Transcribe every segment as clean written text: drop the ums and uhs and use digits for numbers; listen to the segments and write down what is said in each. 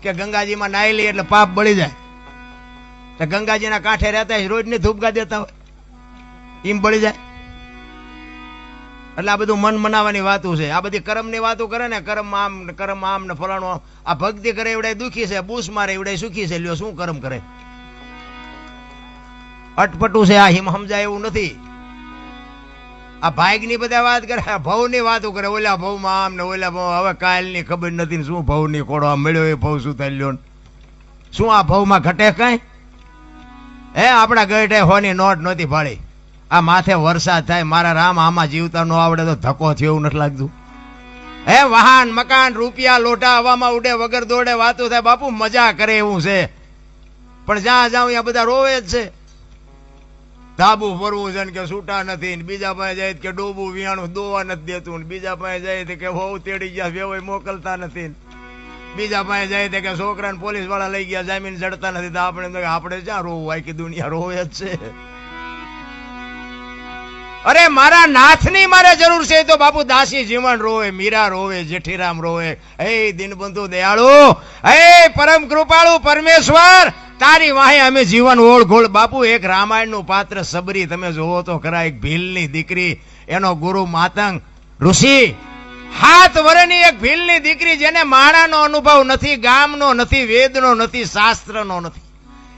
કે ગંગાજીમાં નાહી લઈએ એટલે પાપ બળી જાય, તો ગંગાજીના કાંઠે રહેતા રોજ ની ધૂપગા દેતા હોય એમ બળી જાય. એટલે આ બધું મન મનાવાની વાતો છે. આ બધી કર્મ ની વાતો કરે ને, કર્મ આમ ને ફલાણું. આ ભક્તિ કરે એવડે દુખી છે, બૂસ મારે એવડે સુખી છે. લ્યો શું કર્મ કરે? અટપટું છે આ. હિમ સમજાય એવું નથી. આ ભાગ ની બધા વાત કરે, ભવ ની વાતો કરે. ઓલા ભવ માં આમ ને ઓલા ભવ. હવે કાલ ની ખબર નથી શું ભવ ની કોડો મળ્યો એ ભવ શું થાય લ્યો. શું આ ભવ માં ઘટે કઈ? આપડા ગઢે હોની નોટ નહોતી ભાળી. આ માથે વરસાદ થાય, મારા રામ આમાં જીવતા ન આવડે તો ધક્કો થયો એવું નથી લાગતું? વાહન મકાન રૂપિયા લોટા હવામાં ઉડે વગર દોડે વાતો થાય. બાપુ મજા કરે એવું છે, પણ જ્યાં જાઉં ત્યાં બધા રોવે જ છે. ધાબુ ફરવું છે કે છૂટા નથી, બીજા પાસે જાય કે ડોબું વિયાણું દોવા નથી દેતું, બીજા પાસે જાય કે હોવ તેડી ગયા વેવાય મોકલતા નથી, બીજા પાસે જાય કે છોકરાને પોલીસ વાળા લઈ ગયા જામીન જડતા નથી. તો આપણે જ્યાં રોવું? આખી દુનિયા રોવે જ છે. અરે મારા નાથની મારે જરૂર છે તો બાપુ દાસી જીવન રોવે, મીરા રોવે, જેઠીરામ રોવે. હે દીનબંધુ દયાળુ, હે પરમ કૃપાળુ પરમેશ્વર, તારી વાહે અમે જીવન ઓળઘોળ. બાપુ એક રામાયણનું પાત્ર સબરી તમે જોવો તો ખરા. એક ભીલની દીકરી, એનો ગુરુ માતંગ ઋષિ, 7 વર્ષની એક ભીલની દીકરી, જેને માણાનો અનુભવ નથી, ગામનો નથી, વેદનો નથી, શાસ્ત્રનો નથી.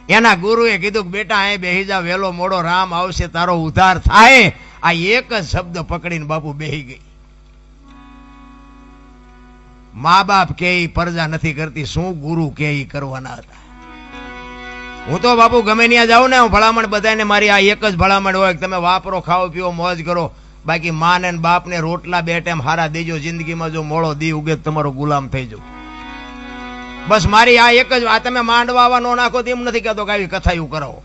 એના ગુરુએ કીધું કે બેટા અહીં બેહી જા, વેલો મોડો રામ આવશે, તારો ઉદ્ધાર થાય. આ એક જ શબ્દ પકડીને બાપુ બેહી ગઈ. મા બાપ કે પરજા નથી કરતી, શું ગુરુ કે કરવાના હતા? હું તો બાપુ ગમે ત્યાં જાઉં ને, હું ભલામણ બધાને મારી આ એક જ ભલામણ હોય કે તમે વાપરો, ખાઓ, પીવો, મોજ કરો. બાકી મા ને બાપ ને રોટલા 2 ટાઈમ હારા દેજો. જિંદગીમાં જો મોડો દી ઉગે તમારો ગુલામ થઈ જાવ. બસ મારી આ એક જ. આ તમે માંડવા નો નાખો તેમ નથી કહેતો કે આવી કથાયું કરાવો,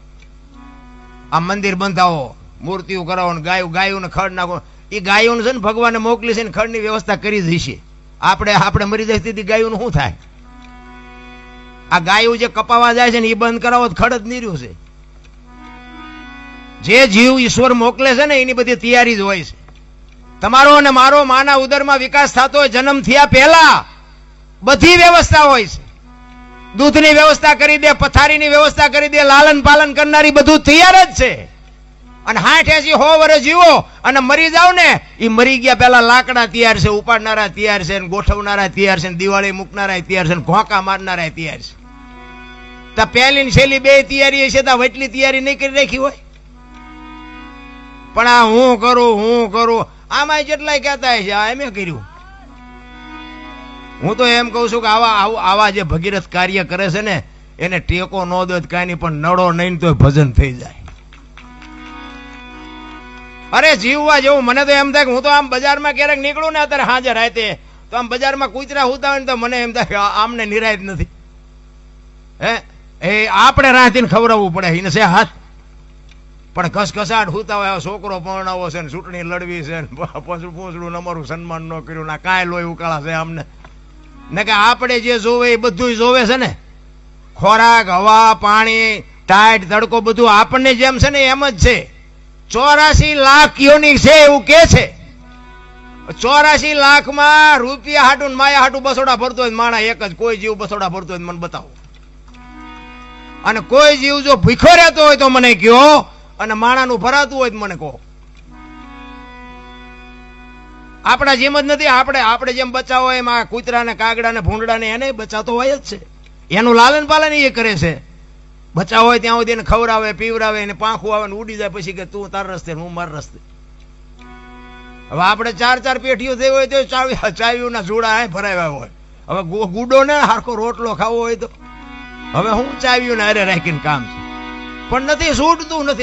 આ મંદિર બંધાવો, મૂર્તિઓ કરાવો ને ગાયું ને ખડ નાખો. એ ગાયું છે ને ભગવાને મોકલી છે ને ખડ ની વ્યવસ્થા કરી જ હશે. આપણે મરી જતી ગાયું શું થાય? આ ગાયું જે કપાવા જાય છે ને એ બંધ કરાવો ખડ જ નીર્યું છે. જે જીવ ઈશ્વર મોકલે છે ને એની બધી તૈયારી જ હોય છે. તમારો અને મારો માના ઉદરમાં વિકાસ થતો હોય જન્મ થયા પહેલા બધી વ્યવસ્થા હોય છે. દૂધની વ્યવસ્થા કરી દે, પથારીની વ્યવસ્થા કરી દે, લાલન પાલન કરનારી બધું તૈયાર જ છે. અને 60-80 100 વર્ષ જીવો અને મરી જાવ ને, એ મરી ગયા પેલા લાકડા તૈયાર છે, ઉપાડનારા તૈયાર છે, ગોઠવનારા તૈયાર છે, દિવાળી મૂકનારા તૈયાર છે, ઘોંકા મારનારા તૈયાર છે. તો પહેલી ને છેલ્લી 2 તૈયારી છે, તો વટલી તૈયારી નહીં કરી રાખી હોય. પણ આ હું કરું આમાં જેટલાય કહેતા છે આ એમ કર્યું. હું તો એમ કઉ છું કે આવા જે ભગીરથ કાર્ય કરે છે ને, એને ટેકો ન દો કાંઈ નહીં, પણ નડો નહીં તો ભજન થઈ જાય. અરે જીવવા જેવું. મને તો એમ થાય કે હું તો આમ બજારમાં ક્યારેક નીકળું ને અત્યારે હાજર રાતે, તો આમ બજારમાં કૂતરા હુતા હોય ને તો મને એમ થાય કે આમને નિરાયત નથી. આપણે રાતીને ખવડાવવું પડે એને છે હાથ, પણ ઘસઘસાટ હુતા હોય. છોકરો પરણાવો છે ને ચૂંટણી લડવી છે ને પૂછડું અમારું સન્માન ન કર્યું ના કાંઈ લોહી ઉકાળા છે અમને ને કે આપણે જે જોવે એ બધું જોવે છે ને. ખોરાક, હવા, પાણી, ટાઈટ, તડકો બધું આપણને જેમ છે ને એમ જ છે. 84 લાખ યોની છે એવું કે છે. 84 લાખમાં રૂપિયા હાટું માયા હાટું બસોડા ભરતો હોય માણા એક જ. કોઈ જીવ બસોડા ભરતો હોય મને બતાવો. અને કોઈ જીવ જો ભીખો રહેતો હોય તો મને કહો, અને માણાનું ભરાતું હોય તો મને કહો. આપણા જેમ જ નથી. આપણે જેમ બચાવો એમ આ કૂતરા ને કાગડા ને ભૂંડડા ને એને બચાવતો હોય જ છે. એનું લાલન પાલન એ કરે છે. બચાવ હોય ત્યાં સુધી એને ખવડાવે, પીવડાવે, એને પાંખું આવે ને ઉડી જાય પછી કે તું તાર રસ્તે હું માર રસ્તે. હવે આપણે 4 પેઢીઓ થઈ હોય તો ચાવીઓના જોડા ભરાવ્યા હોય. હવે ગુડો ને હારખો રોટલો ખાવો હોય તો હવે હું ચાવીઓને અરે રાખીને કામ છે, પણ નથી છૂટતું નથી.